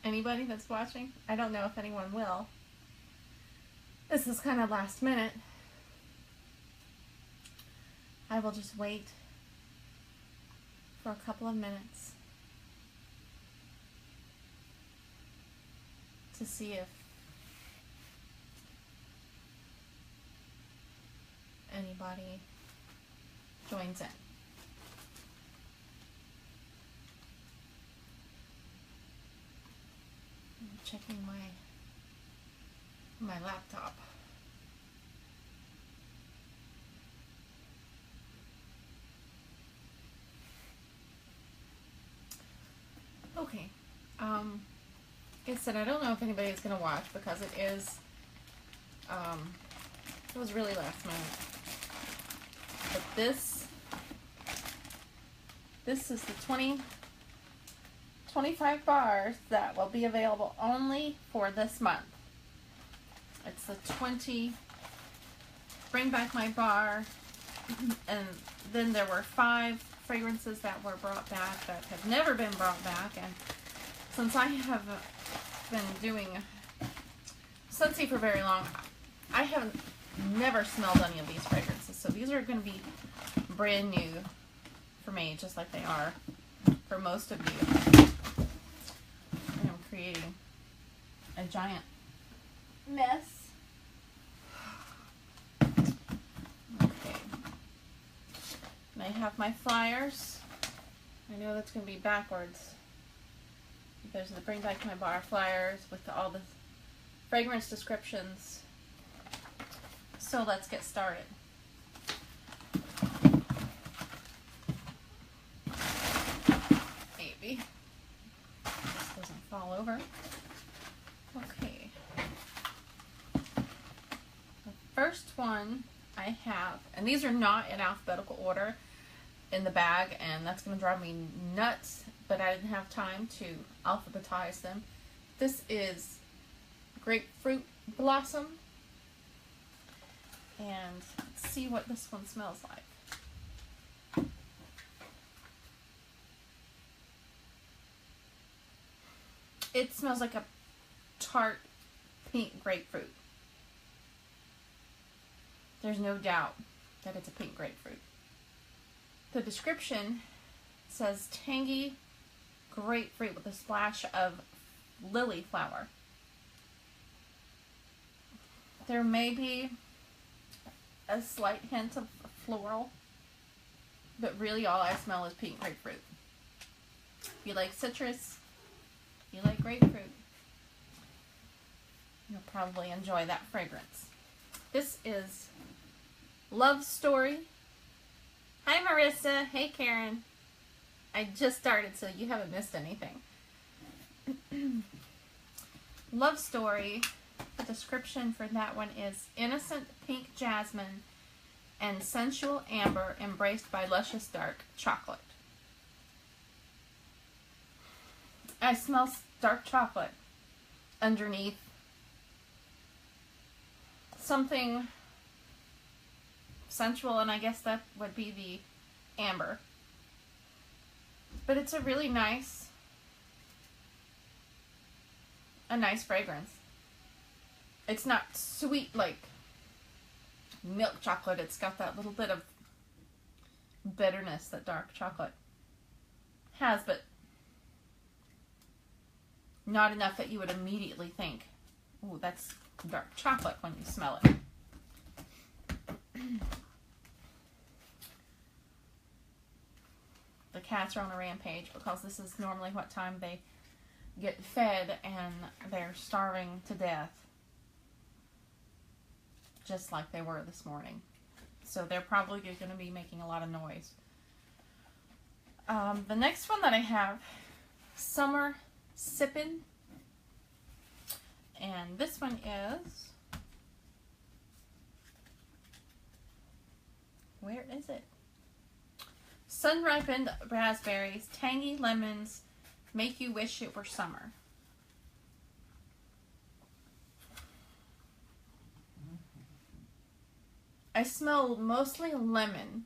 Anybody that's watching? I don't know if anyone will. This is kind of last minute. I will just wait for a couple of minutes to see if anybody joins in. I'm checking my laptop. Okay. Like I said, I don't know if anybody's gonna watch because it was really last minute. But this is the 25 bars that will be available only for this month. It's the 20 Bring Back My Bar, and then there were 5 fragrances that were brought back that have never been brought back. And since I have been doing Scentsy for very long, I haven't never smelled any of these fragrances, so these are going to be brand new for me, just like they are for most of you. And I'm creating a giant mess. Okay. And I have my flyers. I know that's going to be backwards. There's the Bring Back My Bar flyers with all the fragrance descriptions. So let's get started. Maybe this doesn't fall over. Okay. The first one I have, and these are not in alphabetical order in the bag, and that's going to drive me nuts, but I didn't have time to alphabetize them. This is Grapefruit Blossom. And let's see what this one smells like. It smells like a tart pink grapefruit. There's no doubt that it's a pink grapefruit. The description says tangy grapefruit with a splash of lily flower. There may be a slight hint of floral, but really all I smell is pink grapefruit. If you like citrus, if you like grapefruit, you'll probably enjoy that fragrance. This is Love Story. Hi Marissa, hey Karen. I just started, so you haven't missed anything. Love Story. The description for that one is innocent pink jasmine and sensual amber embraced by luscious dark chocolate. I smell dark chocolate underneath something sensual, and I guess that would be the amber. But it's a really nice fragrance. It's not sweet like milk chocolate. It's got that little bit of bitterness that dark chocolate has, but not enough that you would immediately think, oh, that's dark chocolate when you smell it. The cats are on a rampage because this is normally what time they get fed and they're starving to death. Just like they were this morning. So they're probably going to be making a lot of noise. The next one that I have, Summer Sippin'. And this one is, where is it? Sun-ripened raspberries, tangy lemons, make you wish it were summer. I smell mostly lemon.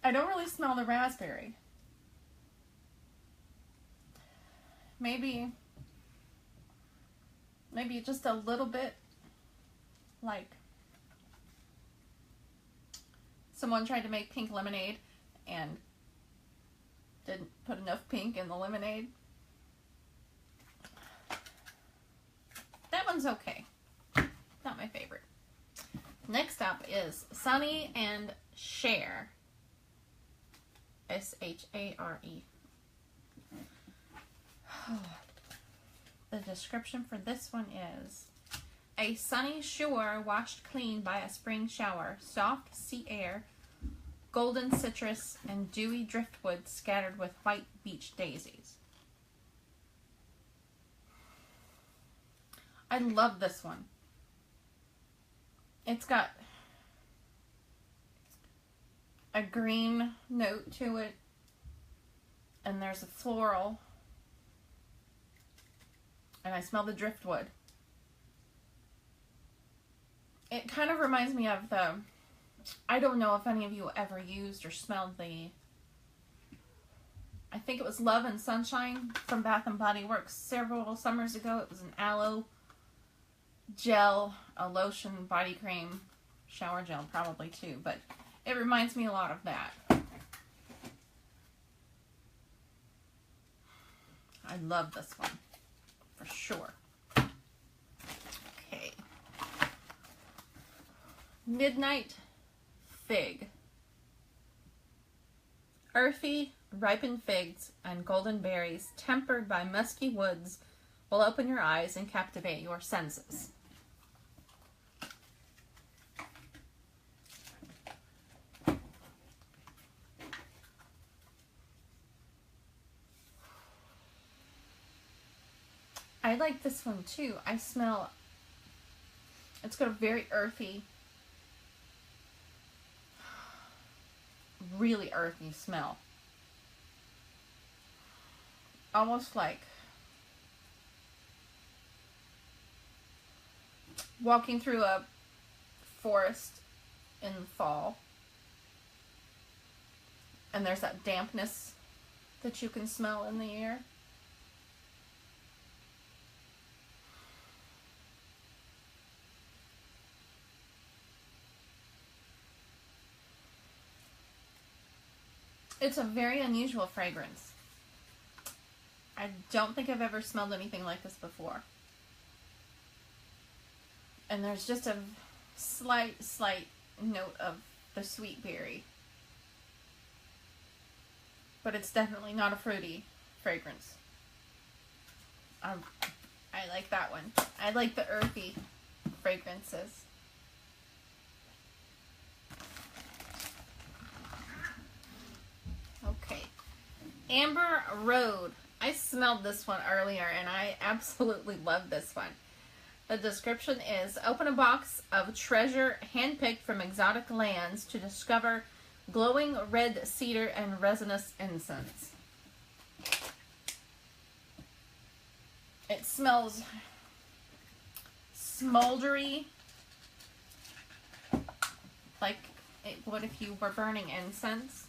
I don't really smell the raspberry. Maybe just a little bit, like someone tried to make pink lemonade and didn't put enough pink in the lemonade. That one's okay. Not my favorite. Next up is Sonny and Cher. S-H-A-R-E. The description for this one is: a sunny shore washed clean by a spring shower, soft sea air, golden citrus, and dewy driftwood scattered with white beach daisies. I love this one. It's got a green note to it, and there's a floral, and I smell the driftwood. It kind of reminds me of the, I don't know if any of you ever used or smelled the, I think it was Love and Sunshine from Bath and Body Works several summers ago. It was an aloe gel, a lotion, body cream, shower gel probably too, but it reminds me a lot of that. I love this one for sure. Okay. Midnight Fig. Earthy, ripened figs and golden berries tempered by musky woods will open your eyes and captivate your senses. I like this one too. I smell, it's got a very earthy, really earthy smell. Almost like walking through a forest in the fall, and there's that dampness that you can smell in the air. It's a very unusual fragrance. I don't think I've ever smelled anything like this before. And there's just a slight note of the sweet berry. But it's definitely not a fruity fragrance. I like that one. I like the earthy fragrances. Okay. Amber Road. I smelled this one earlier and I absolutely love this one. The description is: open a box of treasure handpicked from exotic lands to discover glowing red cedar and resinous incense. It smells smoldery, like it would if you were burning incense,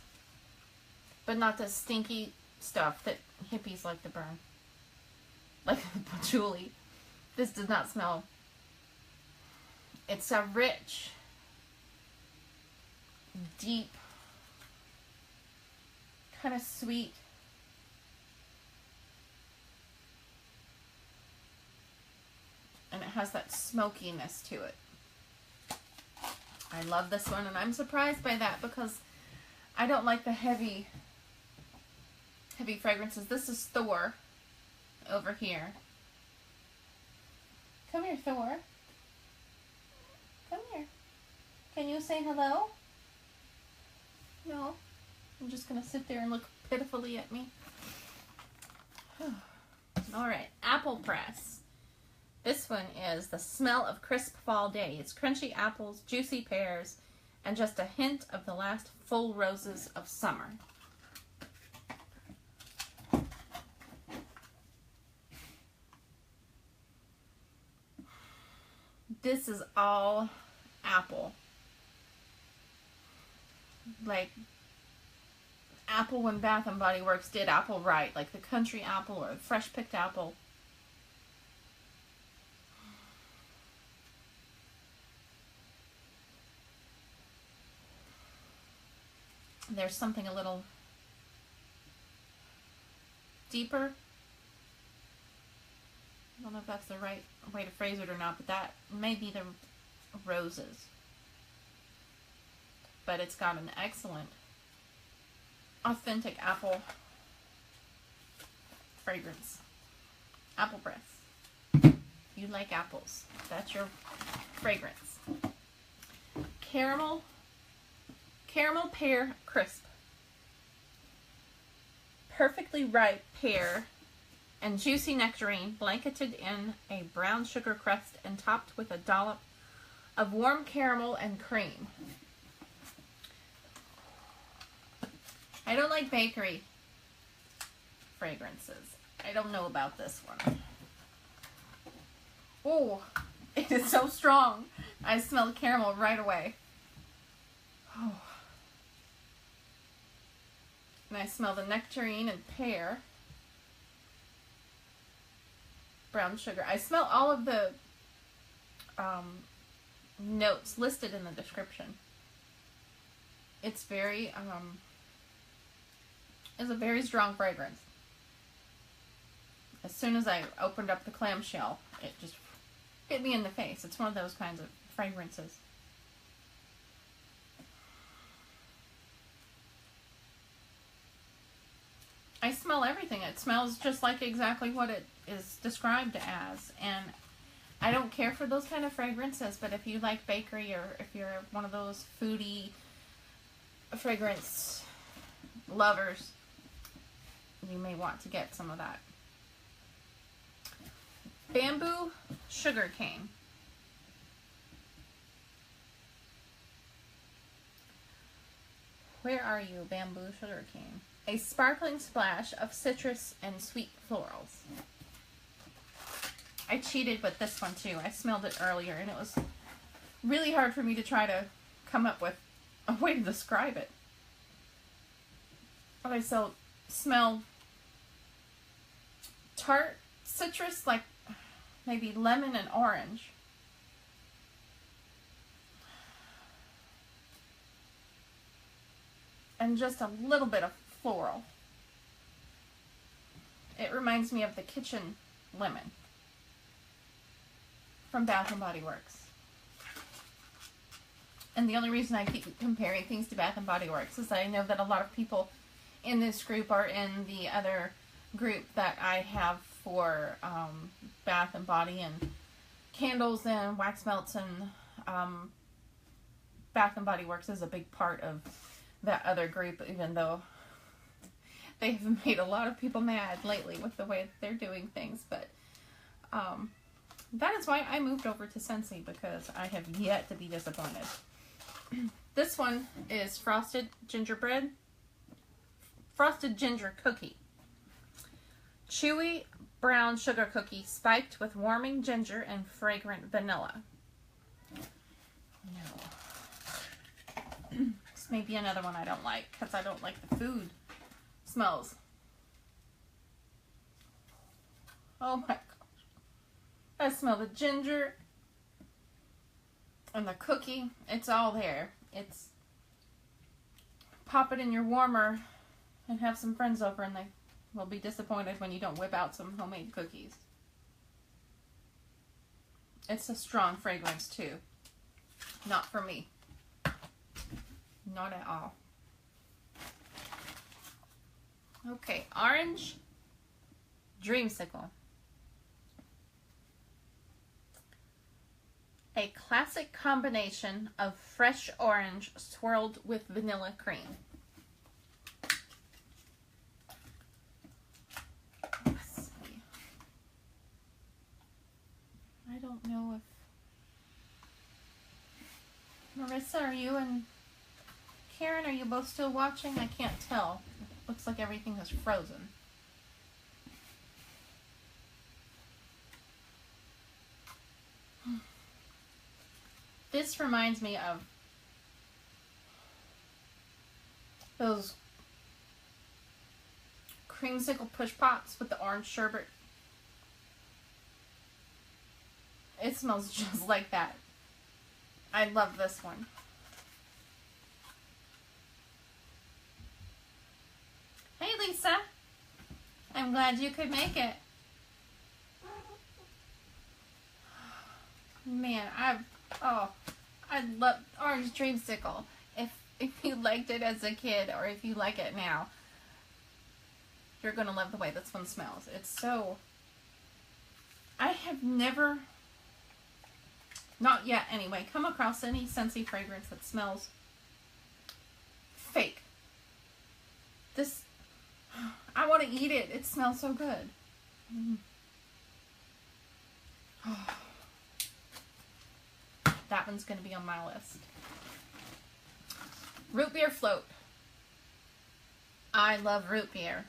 but not the stinky stuff that hippies like to burn, like patchouli. This does not smell. It's a rich, deep, kind of sweet, and it has that smokiness to it. I love this one, and I'm surprised by that because I don't like the heavy fragrances. This is Thor over here. Come here, Thor. Come here. Can you say hello? No. I'm just going to sit there and look pitifully at me. Alright, Apple Press. This one is the smell of crisp fall days, crunchy apples, juicy pears, and just a hint of the last full roses of summer. This is all apple. Like apple when Bath and Body Works did apple right, like the country apple or the fresh picked apple. There's something a little deeper. I don't know if that's the right way to phrase it or not, but that may be the roses. But it's got an excellent, authentic apple fragrance. Apple breath. You like apples. That's your fragrance. Caramel pear crisp. Perfectly ripe pear and juicy nectarine blanketed in a brown sugar crust and topped with a dollop of warm caramel and cream. I don't like bakery fragrances. I don't know about this one. Oh, it is so strong. I smell the caramel right away. Oh. And I smell the nectarine and pear. Brown sugar. I smell all of the notes listed in the description. It's very, it's a very strong fragrance. As soon as I opened up the clamshell, it just hit me in the face. It's one of those kinds of fragrances. I smell everything. It smells just like exactly what it is described as. And I don't care for those kind of fragrances, but if you like bakery or if you're one of those foodie fragrance lovers, you may want to get some of that. Bamboo sugar cane. Where are you, bamboo sugar cane? A sparkling splash of citrus and sweet florals. I cheated with this one too. I smelled it earlier and it was really hard for me to try to come up with a way to describe it. But I smell tart citrus, like maybe lemon and orange. And just a little bit of floral. It reminds me of the kitchen lemon from Bath and Body Works. And the only reason I keep comparing things to Bath and Body Works is I know that a lot of people in this group are in the other group that I have for Bath and Body and candles and wax melts, and Bath and Body Works is a big part of that other group, even though they have made a lot of people mad lately with the way that they're doing things. But that is why I moved over to Scentsy, because I have yet to be disappointed. This one is Frosted Gingerbread. Frosted Ginger Cookie. Chewy brown sugar cookie spiked with warming ginger and fragrant vanilla. No. This may be another one I don't like, because I don't like the food smells. Oh my gosh. I smell the ginger and the cookie. It's all there. It's pop it in your warmer and have some friends over, and they will be disappointed when you don't whip out some homemade cookies. It's a strong fragrance too. Not for me. Not at all. Okay, orange Dreamsicle. A classic combination of fresh orange swirled with vanilla cream. Let's see. I don't know if Marissa, are you and Karen, are you both still watching? I can't tell. It looks like everything is frozen. This reminds me of those creamsicle push pops with the orange sherbet. It smells just like that. I love this one. Hey Lisa, I'm glad you could make it. Man, I love orange dreamsicle. If you liked it as a kid or if you like it now, you're gonna love the way this one smells. It's so, I have never, not yet anyway, come across any Scentsy fragrance that smells fake. This, I want to eat it. It smells so good. That one's going to be on my list. Root beer float. I love root beer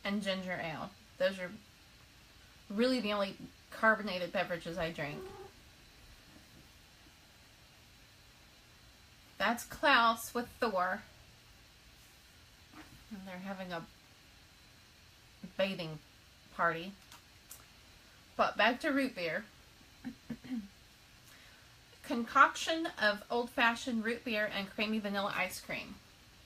and ginger ale. Those are really the only carbonated beverages I drink. That's Klaus with Thor. And they're having a bathing party. But back to root beer. Concoction of old-fashioned root beer and creamy vanilla ice cream.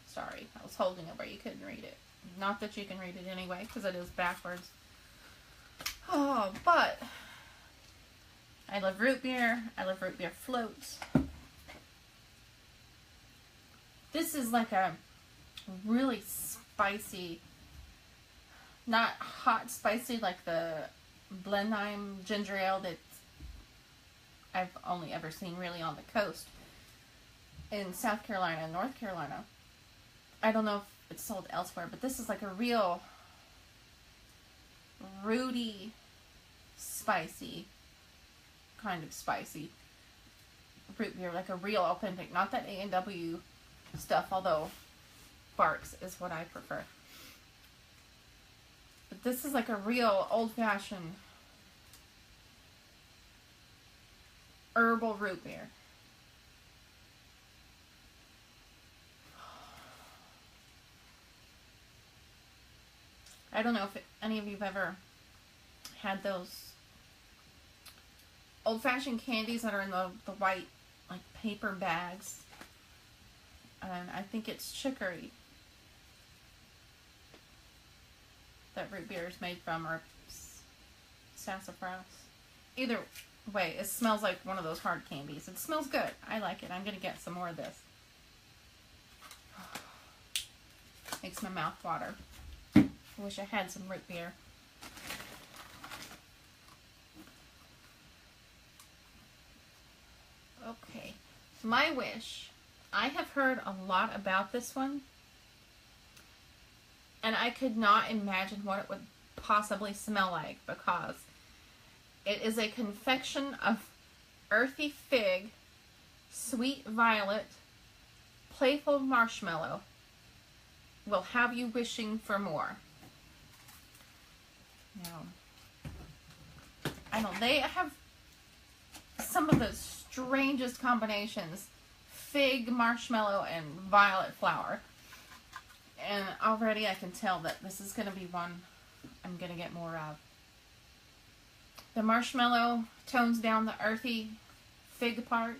Sorry, I was holding it where you couldn't read it. Not that you can read it anyway, because it is backwards. Oh, but I love root beer. I love root beer floats. This is like a really spicy, not hot spicy like the Blenheim ginger ale that I've only ever seen really on the coast in South Carolina and North Carolina. I don't know if it's sold elsewhere, but this is like a real rooty, spicy, kind of spicy root beer, like a real authentic, not that A&W stuff, although Barks is what I prefer. But this is like a real old-fashioned herbal root beer. I don't know if any of you have ever had those old-fashioned candies that are in the white like paper bags. And I think it's chicory that root beer is made from, or sassafras. Either way, it smells like one of those hard candies. It smells good. I like it. I'm going to get some more of this. Makes my mouth water. I wish I had some root beer. Okay. My wish. I have heard a lot about this one. And I could not imagine what it would possibly smell like, because it is a confection of earthy fig, sweet violet, playful marshmallow. Will have you wishing for more. Now, I don't, they have some of the strangest combinations. Fig, marshmallow, and violet flower. And already I can tell that this is going to be one I'm going to get more of. The marshmallow tones down the earthy fig part.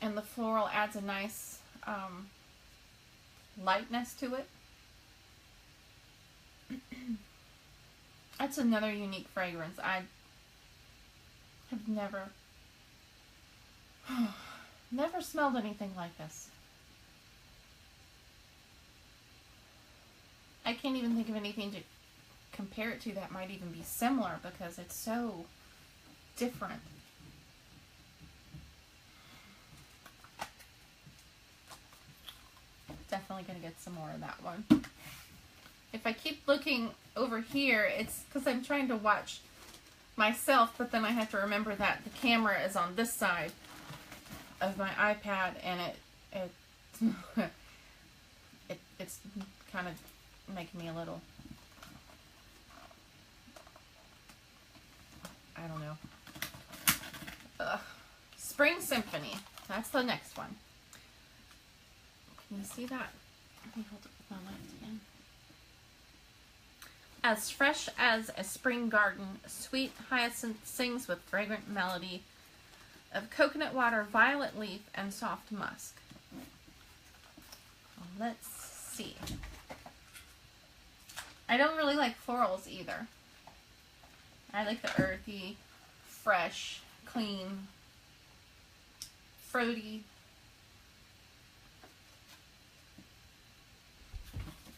And the floral adds a nice lightness to it. That's another unique fragrance. I have never smelled anything like this. I can't even think of anything to compare it to that might even be similar, because it's so different. Definitely going to get some more of that one. If I keep looking over here, it's because I'm trying to watch myself, but then I have to remember that the camera is on this side of my iPad, and it's kind of making me a little, I don't know. Spring Symphony. That's the next one. Can you see that Let me hold it with my left hand. As fresh as a spring garden, sweet hyacinth sings with fragrant melody of coconut water, violet leaf, and soft musk. Let's see. I don't really like florals either. I like the earthy, fresh, clean, fruity.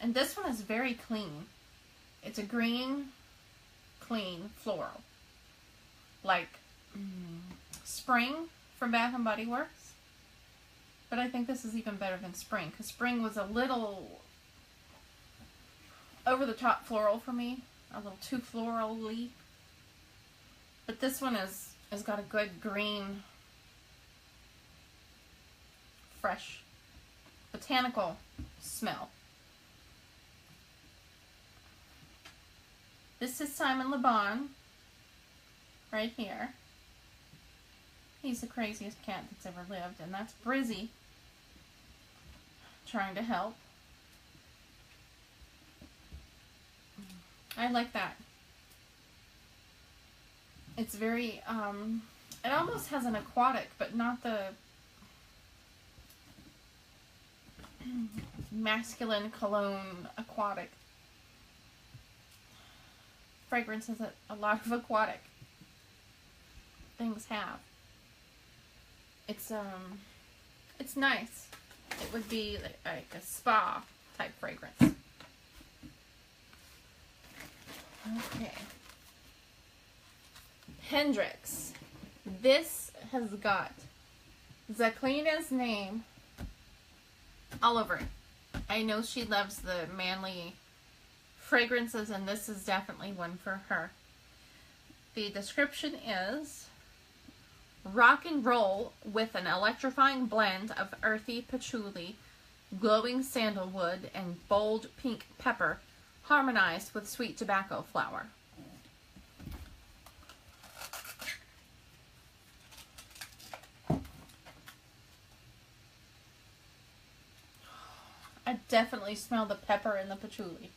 And this one is very clean. It's a green, clean floral. Like Spring from Bath & Body Works. But I think this is even better than Spring, because Spring was a little over the top floral for me. A little too florally. But this one has got a good green, fresh, botanical smell. This is Simon Le Bon, right here. He's the craziest cat that's ever lived, and that's Brizzy, trying to help. I like that. It's very, it almost has an aquatic, but not the masculine cologne aquatic fragrances that a lot of aquatic things have. It's nice. It would be like a spa type fragrance. Okay. Hendrix. This has got Zachlina's name all over it. I know she loves the manly fragrances, and this is definitely one for her. The description is: rock and roll with an electrifying blend of earthy patchouli, glowing sandalwood, and bold pink pepper, harmonized with sweet tobacco flower. I definitely smell the pepper and the patchouli.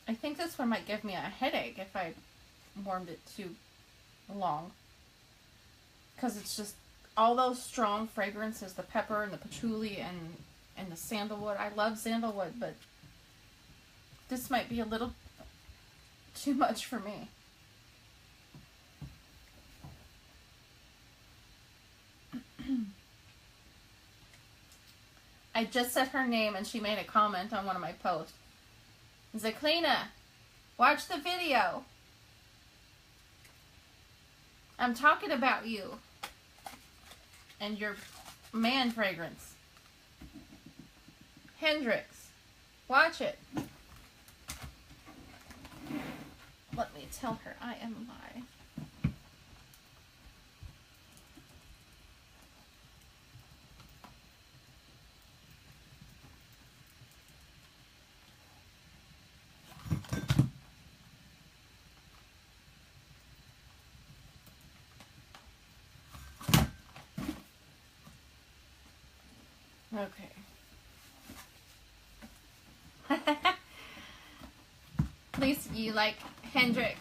I think this one might give me a headache if I warmed it too long. Because it's just all those strong fragrances, the pepper and the patchouli and the sandalwood. I love sandalwood, but this might be a little too much for me. I just said her name and she made a comment on one of my posts. Zachlina, watch the video. I'm talking about you and your man fragrance. Hendrix, watch it. Let me tell her I am live. Okay. At least you like Hendrix.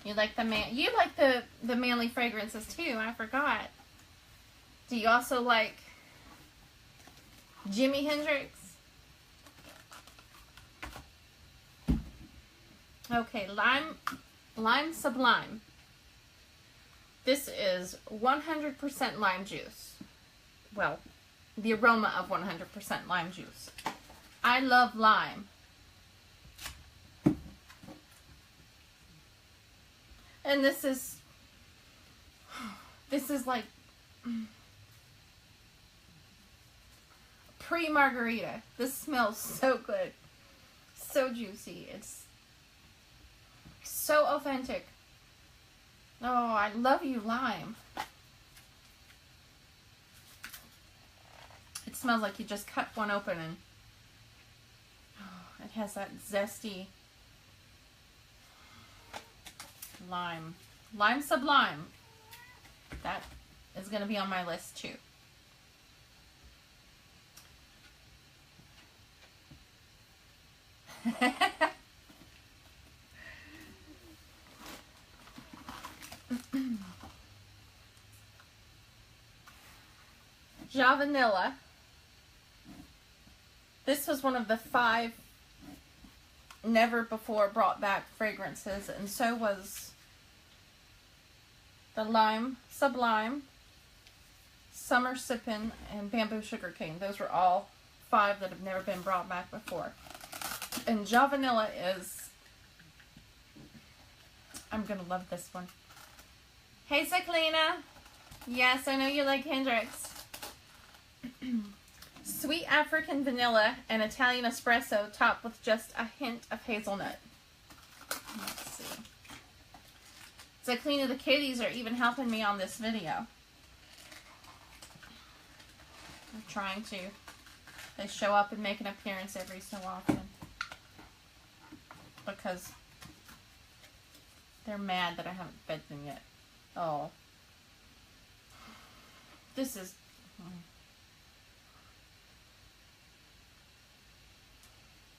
You like the man. You like the manly fragrances too. I forgot. Do you also like Jimi Hendrix? Okay, lime Sublime. This is 100% lime juice. Well, the aroma of 100% lime juice. I love lime. And this is like pre-margarita. This smells so good. So juicy. It's so authentic. Oh, I love you, lime. It smells like you just cut one open and oh, it has that zesty lime. Lime Sublime. That is going to be on my list too. Vanilla. This was one of the 5 never before brought back fragrances, and so was the Lime, Sublime, Summer Sippin', and Bamboo Sugarcane. Those were all 5 that have never been brought back before. And Vanilla is, I'm going to love this one. Hey, Cyclina. Yes, I know you like Hendrix. Sweet African vanilla and Italian espresso topped with just a hint of hazelnut. Let's see. Cyclina, the kitties are even helping me on this video. I'm trying to. They show up and make an appearance every so often. Because they're mad that I haven't fed them yet. Oh. This is...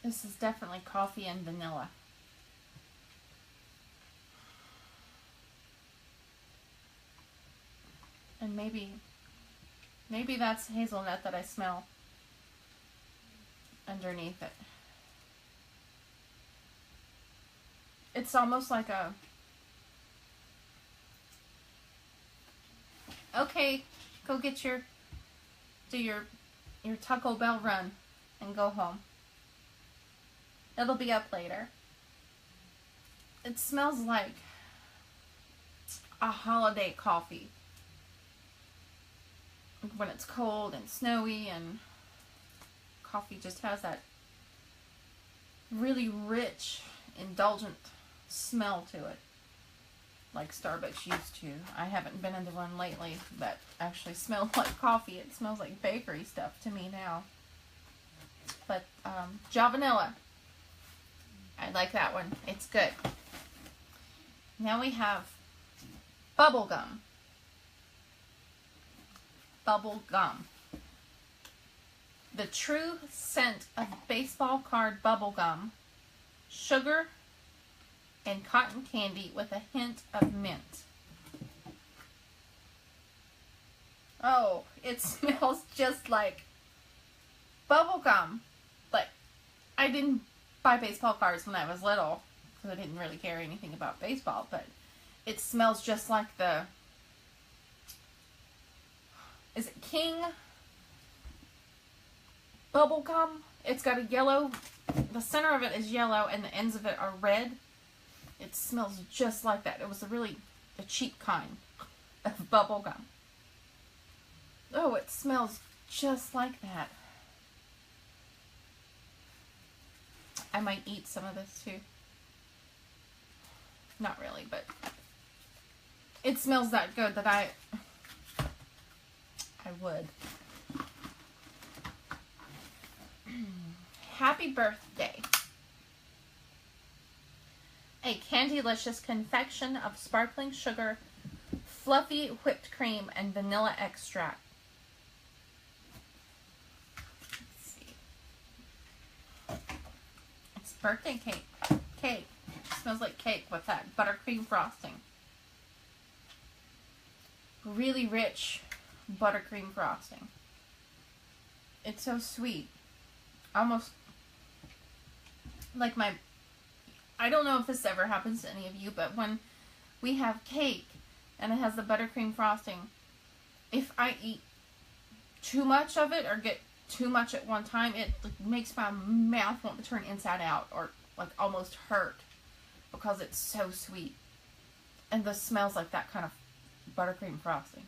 This is definitely coffee and vanilla. And maybe that's hazelnut that I smell underneath it. It's almost like a... Okay, go get your... Do your Taco Bell run and go home. It'll be up later. It smells like a holiday coffee. When it's cold and snowy, and coffee just has that really rich, indulgent smell to it. Like Starbucks used to. I haven't been into one lately that actually smells like coffee. It smells like bakery stuff to me now. But Vanilla. I like that one. It's good. Now we have bubblegum. Bubblegum. The true scent of baseball card bubblegum, sugar, and cotton candy with a hint of mint. Oh, it smells just like bubblegum. Like, I didn't buy baseball cards when I was little because I didn't really care anything about baseball, but it smells just like the, is it King bubblegum? It's got a yellow, the center of it is yellow and the ends of it are red. It smells just like that. It was a cheap kind of bubblegum. Oh, it smells just like that. I might eat some of this too. Not really, but it smells that good that I would. Happy birthday. A Candylicious confection of sparkling sugar, fluffy whipped cream, and vanilla extract. Let's see. It's birthday cake. Cake. It smells like cake with that buttercream frosting. Really rich buttercream frosting. It's so sweet. Almost like I don't know if this ever happens to any of you, but when we have cake and it has the buttercream frosting, if I eat too much of it or get too much at one time, it makes my mouth want to turn inside out or like almost hurt because it's so sweet. And this smells like that kind of buttercream frosting.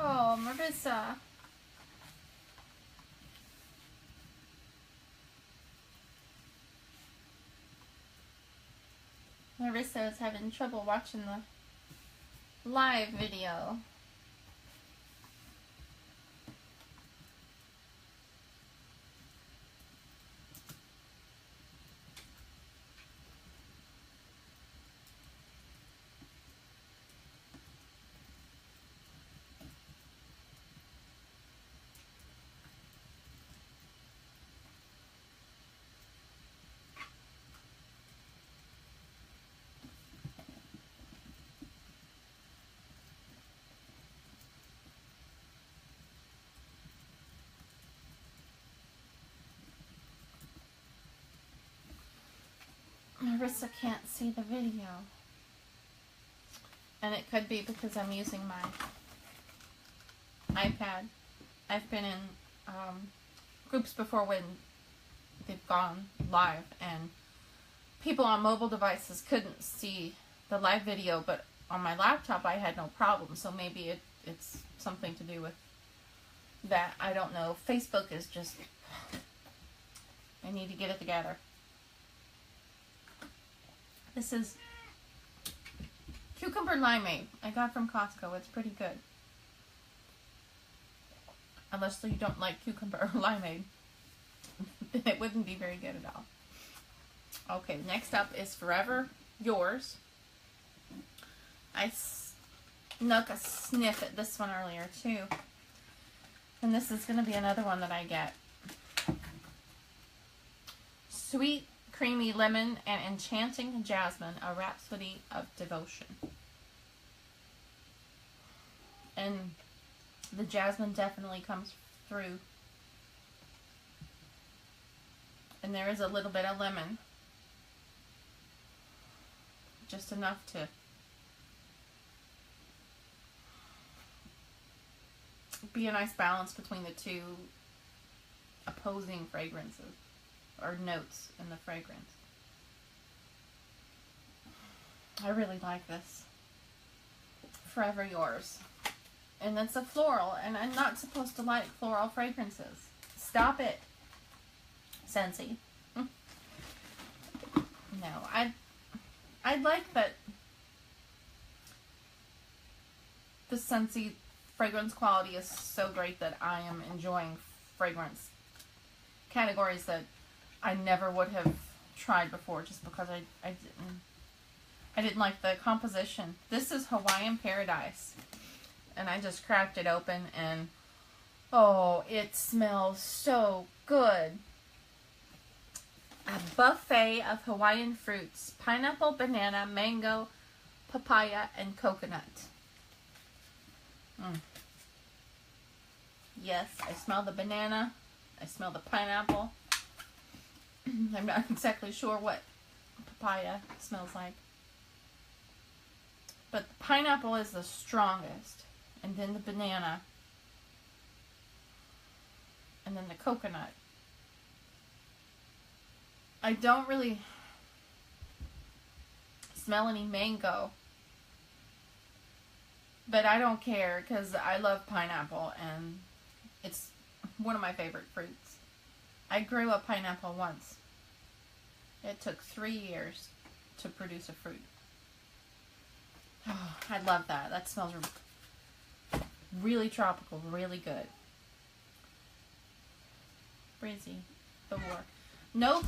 Oh, Marissa. Marissa is having trouble watching the live video. Marissa can't see the video. And it could be because I'm using my iPad. I've been in groups before when they've gone live and people on mobile devices couldn't see the live video, but on my laptop I had no problem, so maybe it's something to do with that. I don't know. Facebook is just... I need to get it together. This is cucumber limeade. I got from Costco. It's pretty good. Unless you don't like cucumber or limeade, then it wouldn't be very good at all. Okay, next up is Forever Yours. I snuck a sniff at this one earlier too. And this is going to be another one that I get. Sweet, creamy lemon and enchanting jasmine, a rhapsody of devotion. And the jasmine definitely comes through. And there is a little bit of lemon. Just enough to be a nice balance between the two opposing fragrances or notes in the fragrance. I really like this. Forever Yours. And it's a floral, and I'm not supposed to like floral fragrances. Stop it, Scentsy. No, I'd like that the Scentsy fragrance quality is so great that I am enjoying fragrance categories that I never would have tried before just because I didn't like the composition. This is Hawaiian Paradise. And I just cracked it open and oh, it smells so good. A buffet of Hawaiian fruits: pineapple, banana, mango, papaya, and coconut. Yes, I smell the banana. I smell the pineapple. I'm not exactly sure what papaya smells like. But the pineapple is the strongest. And then the banana. And then the coconut. I don't really smell any mango. But I don't care because I love pineapple and it's one of my favorite fruits. I grew a pineapple once. It took 3 years to produce a fruit. Oh, I love that. That smells really tropical, really good. Breezy. The war. No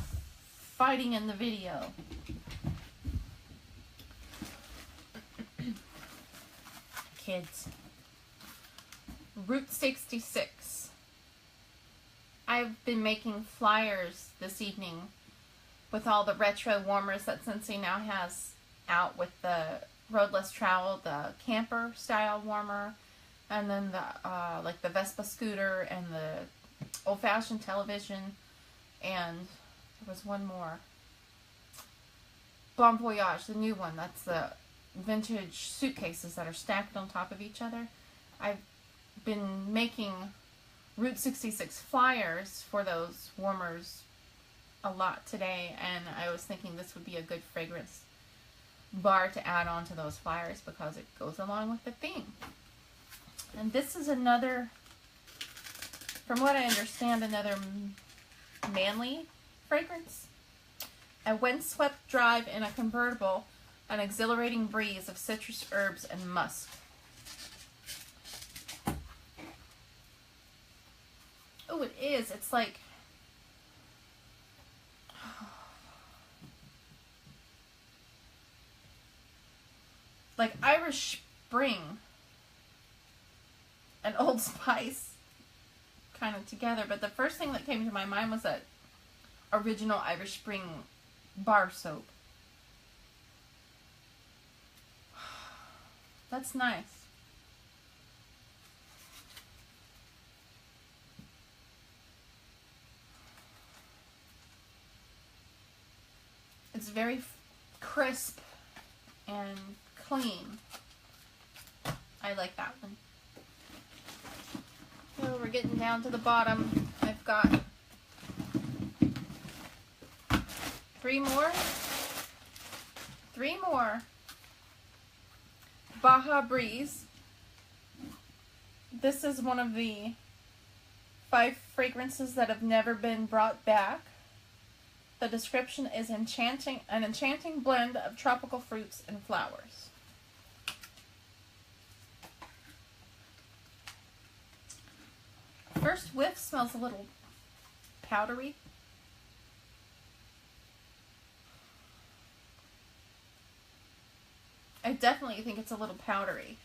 fighting in the video. Kids. Route 66. I've been making flyers this evening with all the retro warmers that Scentsy now has out, with the roadless travel, the camper style warmer, and then the like the Vespa scooter and the old-fashioned television, and there was one more. Bon Voyage, the new one. That's the vintage suitcases that are stacked on top of each other. I've been making Route 66 flyers for those warmers a lot today, and I was thinking this would be a good fragrance bar to add on to those flyers because it goes along with the theme. And this is another, from what I understand, another manly fragrance. A windswept drive in a convertible, an exhilarating breeze of citrus herbs and musk. Oh, it is. It's like Irish Spring and Old Spice kind of together. But the first thing that came to my mind was that original Irish Spring bar soap. That's nice. It's very crisp and clean. I like that one. So we're getting down to the bottom. I've got 3 more. 3 more. Baja Breeze. This is one of the 5 fragrances that have never been brought back. The description is an enchanting blend of tropical fruits and flowers. First whiff smells a little powdery. I definitely think it's a little powdery.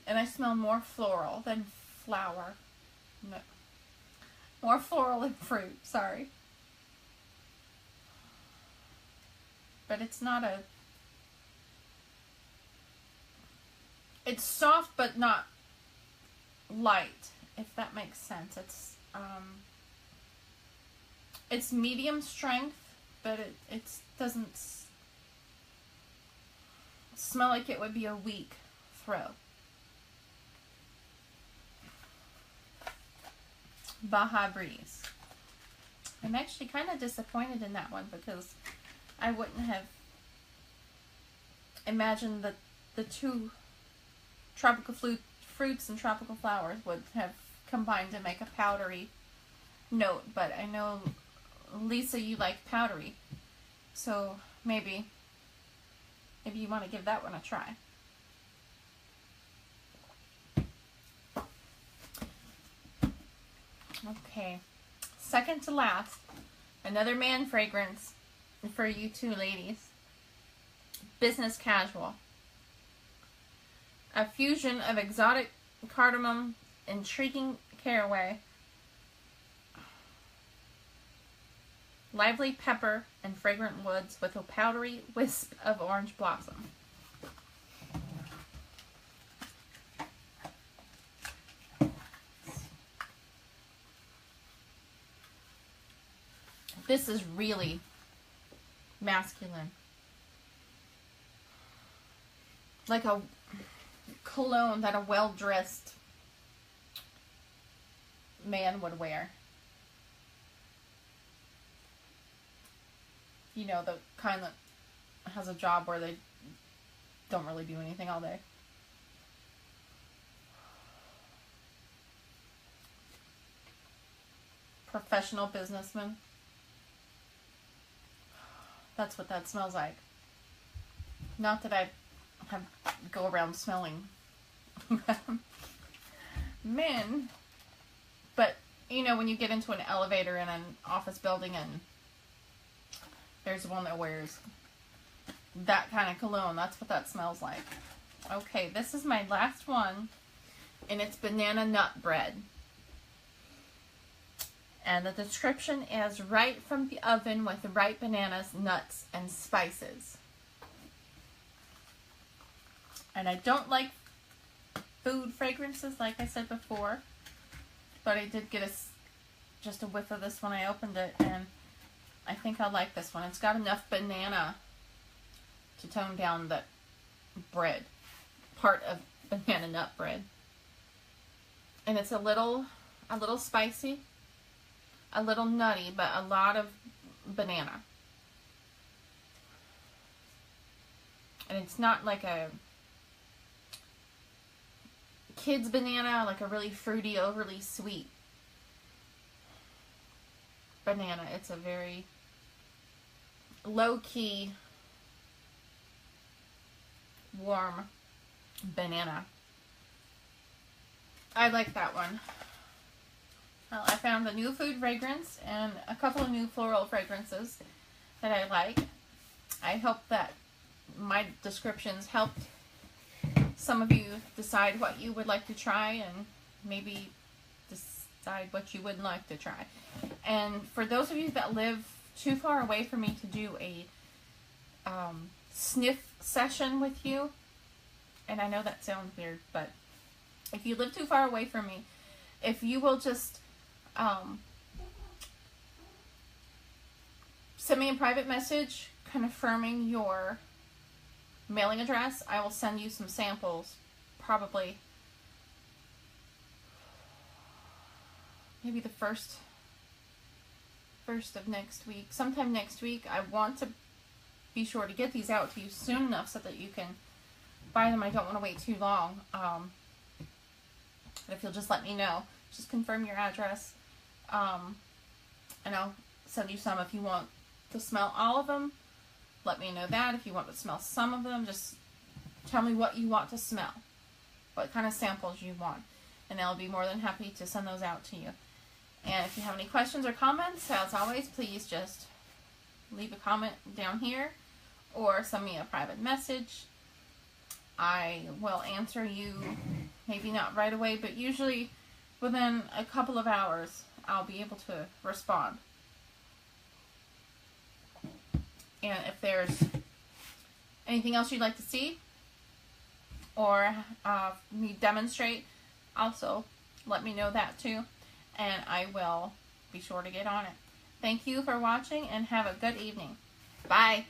And I smell more floral than flower. No. More floral than fruit, sorry. But it's not a... It's soft but not light, if that makes sense. It's medium strength, but it doesn't smell like it would be a weak throw. Baja Breeze. I'm actually kind of disappointed in that one because I wouldn't have imagined that the 2 tropical fruits and tropical flowers would have combined to make a powdery note, but I know, Lisa, you like powdery, so maybe you want to give that one a try. Okay, second to last, another man fragrance for you 2 ladies. Business Casual. A fusion of exotic cardamom, intriguing caraway, lively pepper, and fragrant woods with a powdery wisp of orange blossom. This is really masculine. Like a cologne that a well-dressed man would wear. You know, the kind that has a job where they don't really do anything all day. Professional businessman. That's what that smells like. Not that I go around smelling men, but you know, when you get into an elevator in an office building and there's one that wears that kind of cologne, that's what that smells like. Okay, this is my last one, and it's banana nut bread. And the description is right from the oven with ripe bananas, nuts, and spices. And I don't like food fragrances, like I said before, but I did get just a whiff of this when I opened it, and I think I like this one. It's got enough banana to tone down the bread, part of banana nut bread. And it's a little spicy, a little nutty, but a lot of banana. And it's not like a kid's banana, like a really fruity, overly sweet banana. It's a very low-key, warm banana. I like that one. Well, I found a new food fragrance and a couple of new floral fragrances that I like. I hope that my descriptions helped some of you decide what you would like to try and maybe decide what you wouldn't like to try. And for those of you that live too far away from me to do a sniff session with you, and I know that sounds weird, but if you live too far away from me, if you will just send me a private message confirming your mailing address. I will send you some samples, probably maybe the first of next week, sometime next week. I want to be sure to get these out to you soon enough so that you can buy them. I don't want to wait too long. But if you'll just let me know, just confirm your address, and I'll send you some. If you want to smell all of them, let me know that. If you want to smell some of them, just tell me what you want to smell, what kind of samples you want, and I'll be more than happy to send those out to you. And if you have any questions or comments, as always, please just leave a comment down here or send me a private message. I will answer you, maybe not right away, but usually within a couple of hours I'll be able to respond. And if there's anything else you'd like to see or me demonstrate, also let me know that too, and I will be sure to get on it. Thank you for watching and have a good evening. Bye.